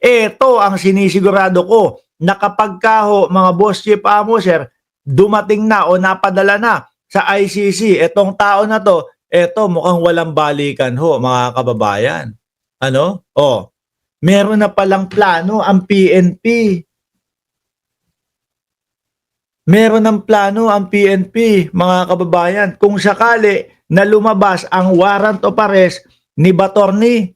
Ito ang sinisigurado ko na kapag ka ho, mga boss chief amo sir, dumating na o napadala na sa ICC, etong tao na to, eto mukhang walang balikan ho, mga kababayan. Ano? Oh, meron na palang plano ang PNP. Meron ng plano ang PNP, mga kababayan, kung sakali na lumabas ang warrant of arrest ni Batorni.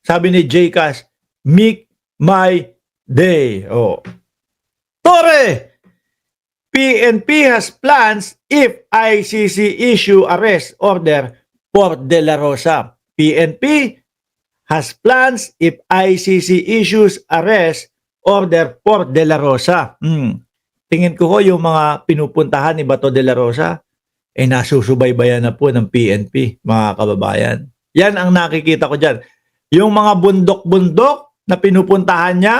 Sabi ni Jcas, make my day. Oh. Tore! PNP has plans if ICC issue arrest order for De La Rosa. PNP has plans if ICC issues arrest order for De La Rosa. Tingin ko ho yung mga pinupuntahan ni Bato De La Rosa, nasusubaybayan na po ng PNP, mga kababayan. Yan ang nakikita ko dyan. Yung mga bundok-bundok na pinupuntahan niya,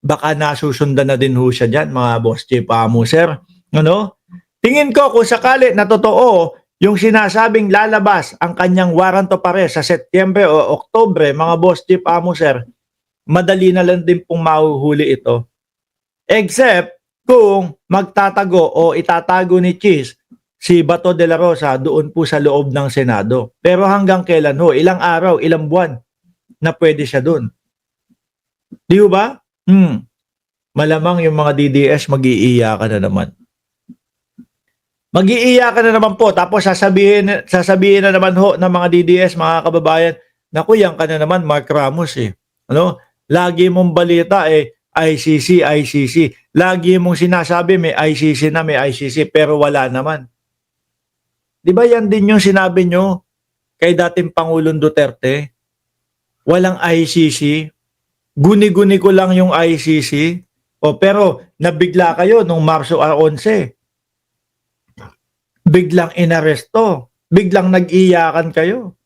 baka nasusundan na din ho siya dyan, mga boss chief amo sir. Ano? Tingin ko kung sakali na totoo yung sinasabing lalabas ang kanyang warrant of arrest sa Setyembre o Oktubre, mga boss chief amo sir, madali na lang din pong mahuhuli ito. Except kung magtatago o itatago ni Cheese si Bato de la Rosa doon po sa loob ng Senado. Pero hanggang kailan ho? Ilang araw, ilang buwan na pwede siya doon. Di ba? Malamang yung mga DDS mag-iiyakan na naman. Mag-iiyakan na naman po. Tapos sasabihin na naman ho ng mga DDS, mga kababayan, naku, yan ka na naman, Mark Ramos eh. Ano? Lagi mong balita ICC, ICC. Lagi mong sinasabi may ICC na, may ICC, pero wala naman. Di ba yan din yung sinabi nyo kay dating Pangulong Duterte? Walang ICC. Guni-guni ko lang yung ICC. Pero nabigla kayo nung Marso 11. Biglang inaresto. Biglang nag-iyakan kayo.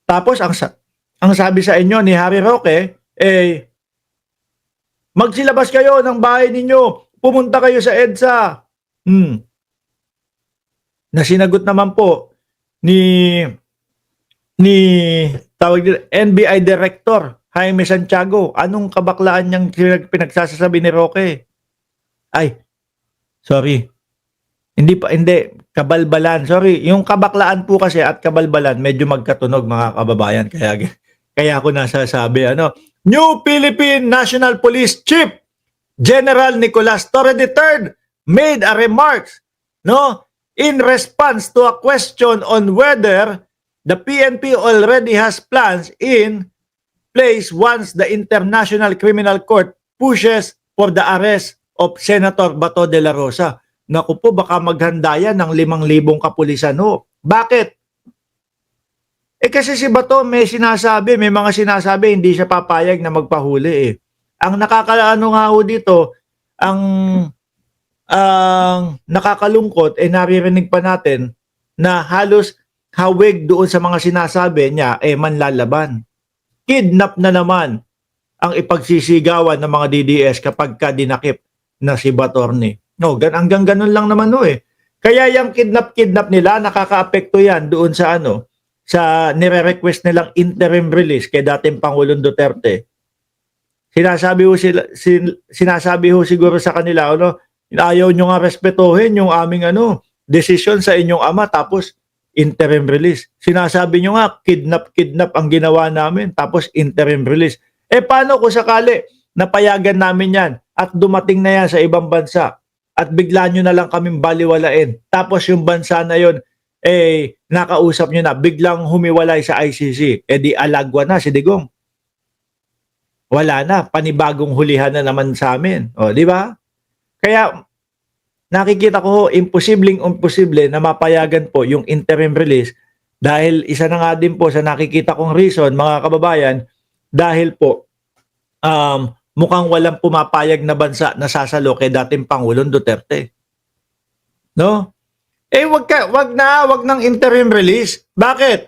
Tapos ang sabi sa inyo ni Harry Roque, magsilabas kayo ng bahay ninyo. Pumunta kayo sa EDSA. Na sinagot naman po ni NBI Director Jaime Santiago, anong kabaklaan niyang pinagsasasabi ni Roque? Ay, sorry. Hindi, kabalbalan. Sorry, yung kabaklaan po kasi at kabalbalan medyo magkatunog, mga kababayan. Kaya ako nasasabi, New Philippine National Police Chief General Nicolas Torre III made a remarks, in response to a question on whether the PNP already has plans in place once the International Criminal Court pushes for the arrest of Senator Bato de la Rosa. Naku po, baka maghanda yan ng 5,000 kapulisan ho. Bakit? Kasi si Bato may mga sinasabi, hindi siya papayag na magpahuli eh. Ang nakakaano nga ho dito, ang nakakalungkot, naririnig pa natin na halos hawig doon sa mga sinasabi niya, manlalaban. Kidnap na naman ang ipagsisigawan ng mga DDS kapag dinakip na si Batorni. Hanggang ganun lang naman Kaya yung kidnap nila, nakakaapekto yan doon sa sa nire-request nilang interim release kay dating Pangulong Duterte. Sinasabi ho siguro sa kanila, ayaw nyo nga respetuhin yung aming desisyon sa inyong ama, tapos interim release. Sinasabi nyo nga, kidnap ang ginawa namin, tapos interim release. Paano kung sakali napayagan namin yan at dumating na yan sa ibang bansa at bigla nyo na lang kaming baliwalain, tapos yung bansa na yon nakausap nyo na, biglang humiwalay sa ICC, di alagwa na si Digong. Wala na, panibagong hulihan na naman sa amin. Di ba? Kaya nakikita ko imposible na mapayagan po yung interim release, dahil isa na nga din po sa nakikita kong reason, mga kababayan, dahil po mukhang walang pumapayag na bansa na sasalo kay dating Pangulong Duterte. Wag nang interim release. Bakit?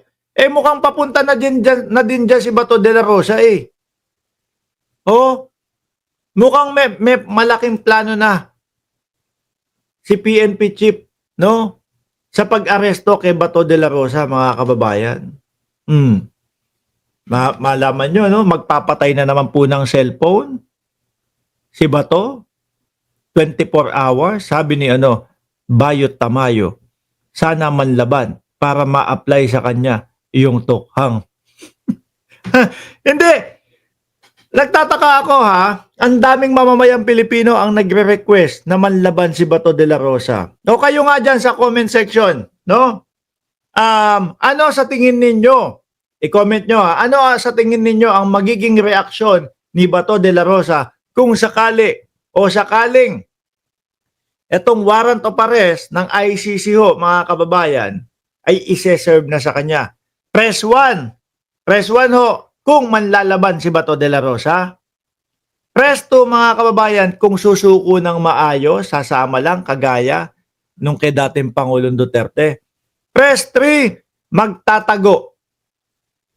Mukhang papunta na din dyan si Bato de la Rosa mukhang may malaking plano na si PNP chief, sa pag-aresto kay Bato de la Rosa, mga kababayan. Malaman nyo, no? Magpapatay na naman po ng cellphone. Si Bato, 24 hours, sabi ni Bayot Tamayo, sana manlaban para ma-apply sa kanya yung tukhang. Hindi! Nagtataka ako ha, ang daming mamamayang Pilipino ang nagre-request na manlaban si Bato de la Rosa. O kayo nga dyan sa comment section, no? Ano sa tingin ninyo? I-comment nyo ha, ano sa tingin ninyo ang magiging reaksyon ni Bato de la Rosa kung sakali o sakaling etong warrant of arrest ng ICC ho, mga kababayan, ay ise-serve na sa kanya. Press 1. Press 1 ho, kung manlalaban si Bato de la Rosa. Press 2, mga kababayan, kung susuko ng maayos, sasama lang, kagaya nung kay dating Pangulong Duterte. Press 3, magtatago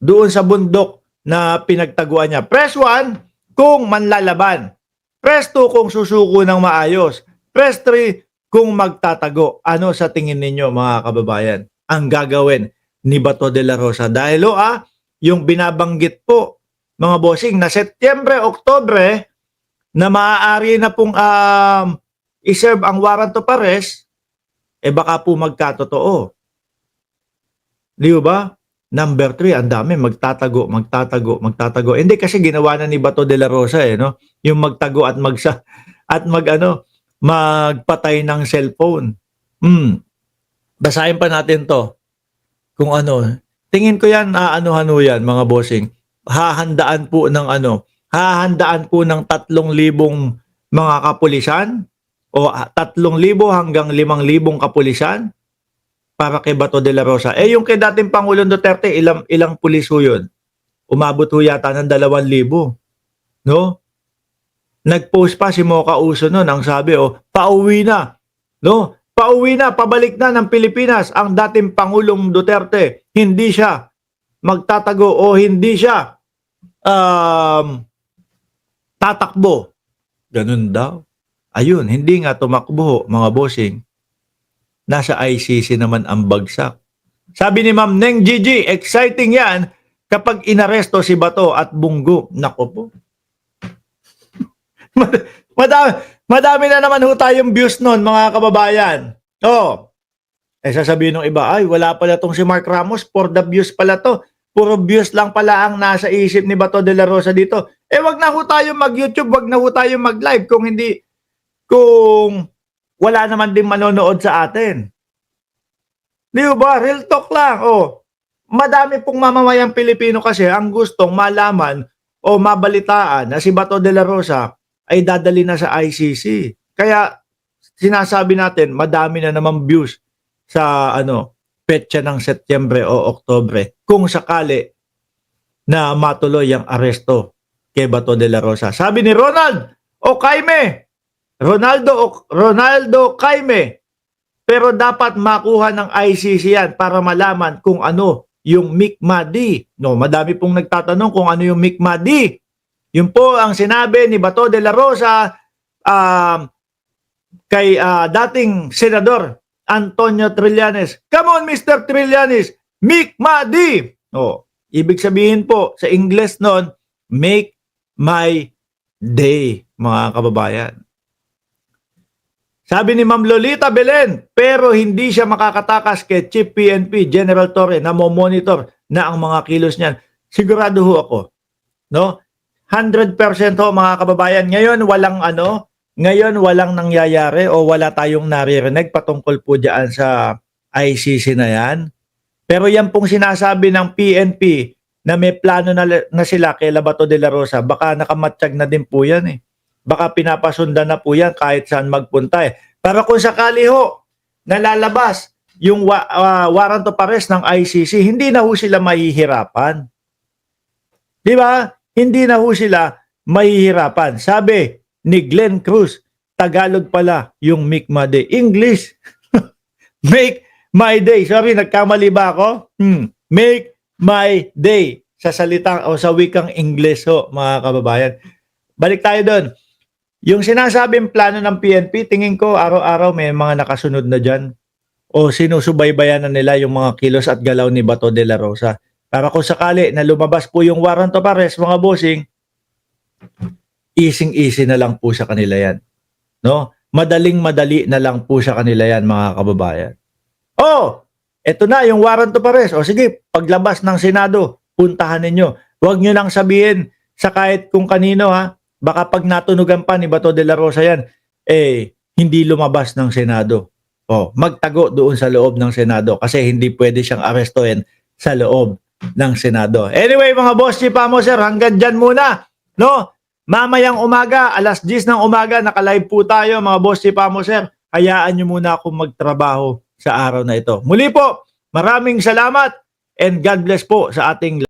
doon sa bundok na pinagtaguan niya. Press 1, kung manlalaban. Press 2, kung susuko ng maayos. Press 3, kung magtatago. Ano sa tingin ninyo, mga kababayan, ang gagawin ni Bato de la Rosa? Dahil yung binabanggit po, mga bossing, na Setyembre, Oktobre, na maaari na pong iserve ang warrant of arrest, baka po magkatotoo. Di ba? Number 3, ang dami, magtatago. Hindi kasi ginawa na ni Bato de la Rosa, no? Yung magtago at magpatay ng cellphone. Basahin pa natin to. Kung tingin ko yan, yan, mga bossing. Hahandaan po ng 3,000 mga kapulisan o 3,000 hanggang 5,000 kapulisan para kay Bato de la Rosa. Yung kay dating Pangulong Duterte, ilang pulis ho yun? Umabot ho yata ng 2,000. No? Nag-post pa si Mocha Uso noon, ang sabi, pauwi na. No? Pauwi na, pabalik na ng Pilipinas ang dating Pangulong Duterte. Hindi siya magtatago o hindi siya tatakbo. Ganun daw. Ayun, hindi nga tumakbo, mga bossing. Nasa ICC naman ang bagsak. Sabi ni Ma'am Neng Gigi, exciting yan kapag inaresto si Bato at Bungo. Nako po. Madami na naman ho tayong views nun, mga kababayan. Sasabihin ng iba, ay wala pala tong si Mark Ramos, for the views pala to. Puro views lang pala ang nasa isip ni Bato de la Rosa dito. Wag na ho tayo mag-YouTube, wag na ho tayo mag-live kung wala naman din manonood sa atin. Di ba? Real talk lang. Madami pong mamamayang Pilipino kasi ang gustong malaman o mabalitaan na si Bato de la Rosa ay dadali na sa ICC. Kaya sinasabi natin, madami na naman views sa petsa ng Setyembre o Oktobre kung sakali na matuloy ang aresto kay Bato de la Rosa. Sabi ni Ronaldo Caime, pero dapat makuha ng ICC yan para malaman kung ano yung Mikmadi. No, madami pong nagtatanong kung ano yung Mikmadi. Yun po ang sinabi ni Bato de la Rosa kay dating Senador Antonio Trillanes. Come on, Mr. Trillanes, Mikmadi. Ibig sabihin po sa English nun, make my day, mga kababayan. Sabi ni Ma'am Lolita Belen, pero hindi siya makakatakas kay Chief PNP General Torre na mo-monitor na ang mga kilos niyan. Sigurado ho ako, no? 100% ho, mga kababayan. Ngayon walang nangyayari o wala tayong naririnig patungkol po diyan sa ICC na yan. Pero yan pong sinasabi ng PNP na may plano na sila kay Bato de la Rosa, baka nakamatsyag na din po yan eh. Baka pinapasundan na po yan kahit saan magpunta eh. Pero kung sakali ho, nalalabas yung warrant of arrest ng ICC, hindi na ho sila mahihirapan. Di ba? Hindi na ho sila mahihirapan. Sabi ni Glenn Cruz, Tagalog pala yung Mikmadi. English. Make my day. Sorry, nagkamali ba ako? Make my day. Sa salitang o sa wikang English ho, mga kababayan. Balik tayo doon. Yung sinasabing plano ng PNP, tingin ko araw-araw may mga nakasunod na dyan o sinusubaybayan na nila yung mga kilos at galaw ni Bato de la Rosa. Para kung sakali na lumabas po yung warrant of arrest, mga bossing, easy na lang po sa kanila yan. No? Madaling-madali na lang po sa kanila yan, mga kababayan. Oh, eto na yung warrant of arrest. O sige, paglabas ng Senado, puntahan ninyo. Huwag nyo lang sabihin sa kahit kung kanino ha. Baka pag natunugan pa ni Bato de la Rosa yan, hindi lumabas ng Senado. O, magtago doon sa loob ng Senado kasi hindi pwede siyang arestuhin sa loob ng Senado. Anyway, mga boss, si Pamo sir, hanggang dyan muna. No? Mamayang umaga, alas 10 ng umaga, nakalive po tayo, mga boss, si Pamo sir. Hayaan nyo muna akong magtrabaho sa araw na ito. Muli po, maraming salamat and God bless po sa ating